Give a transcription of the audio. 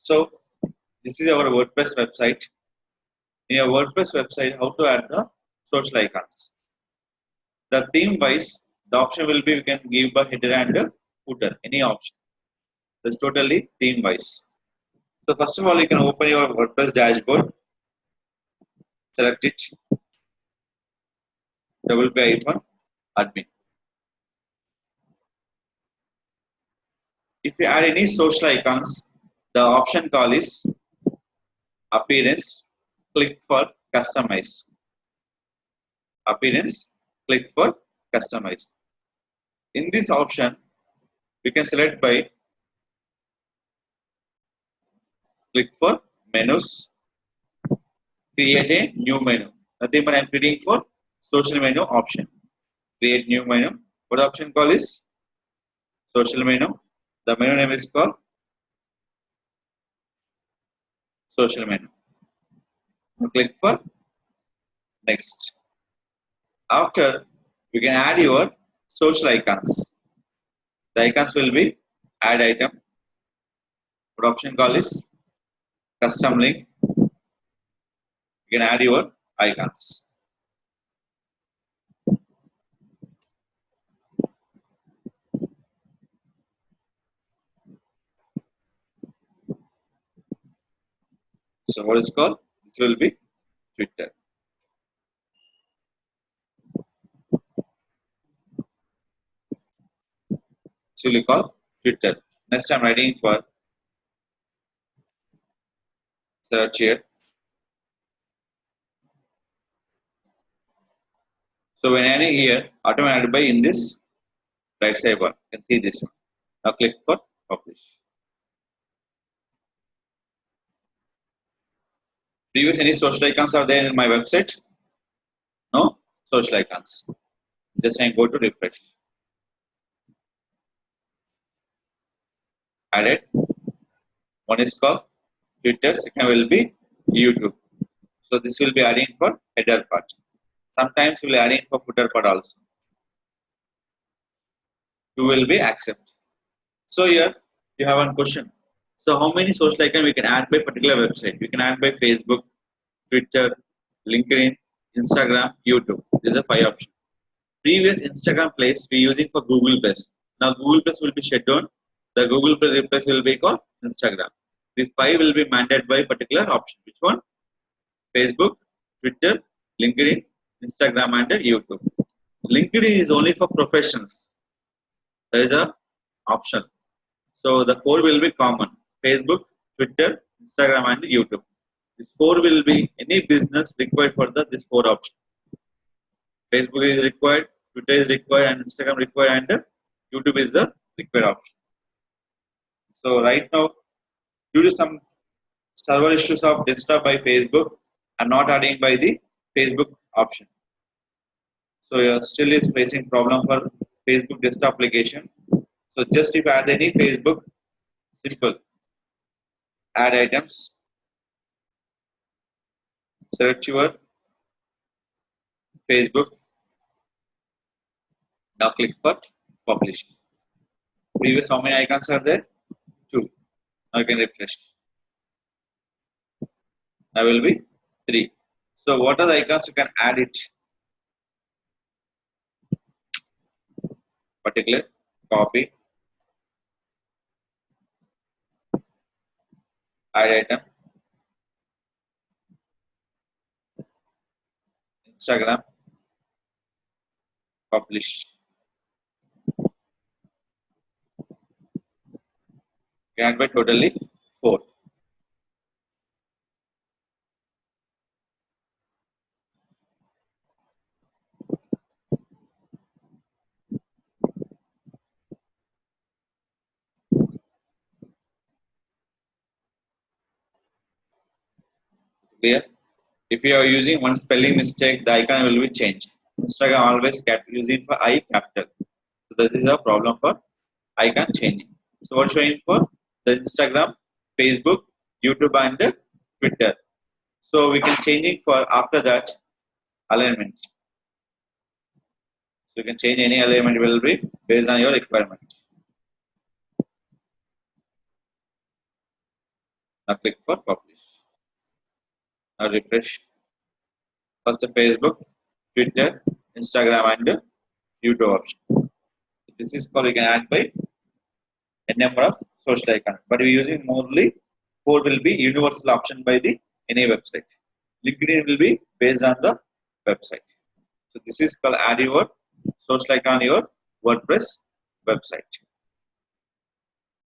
So this is our WordPress website. In your WordPress website, how to add the social icons. The theme wise, the option will be you can give a header and a footer, any option. That's totally theme wise. So first of all, you can open your WordPress dashboard, select it, double click icon, admin. If you add any social icons, the option call is appearance, click for customize. Appearance, click for customize. In this option, we can select by click for menus, create a new menu. Nothing but I am clicking for social menu option. Create new menu. What option call is social menu. The menu name is called social menu. Click for next. After, you can add your social icons. The icons will be add item. What option call is custom link. You can add your icons. So what is called? This will be Twitter. This will be called Twitter. Next I'm writing for search here. So when adding here, automatically by in this right side bar, you can see this one. Now click for publish. Previous any social icons are there in my website? No social icons. Just I go to refresh. Added. One is called Twitter, second will be YouTube. So this will be adding for header part. Sometimes we will adding for footer part also. Two will be accept. So here you have one question. So how many social icons we can add by particular website? We can add by Facebook, Twitter, LinkedIn, Instagram, YouTube. These are 5 options. Previous Instagram place we using for Google Plus. Now Google Plus will be shut down. The Google Plus replace will be called Instagram. These 5 will be mandated by particular option. Which one? Facebook, Twitter, LinkedIn, Instagram, and YouTube. LinkedIn is only for professionals. There is a option. So the 4 will be common: Facebook, Twitter, Instagram, and YouTube. This 4 will be any business required for this 4 option. Facebook is required, Twitter is required, and Instagram required, and YouTube is the required option. So right now, due to some server issues of desktop by Facebook, I'm not adding by the Facebook option. So still is facing problem for Facebook desktop application. So just if add any Facebook, simple add items, select your Facebook. Now click for publish. Previous how many icons are there? 2. Now you can refresh. Now will be 3. So what are the icons you can add it? Particular copy, add item, Instagram, publish. You add by totally 4. Clear? If you are using one spelling mistake, the icon will be changed. Instagram always using for I capital. So this is a problem for icon changing. So what's showing for the Instagram, Facebook, YouTube, and the Twitter. So we can change it for after that alignment. So you can change any alignment will be based on your requirement. Now click for publish. Now refresh. First Facebook, Twitter, Instagram, and YouTube option. This is called you can add by a number of social icons. But we're using mostly four will be universal option by the any website. LinkedIn will be based on the website. So this is called add your social icon on your WordPress website.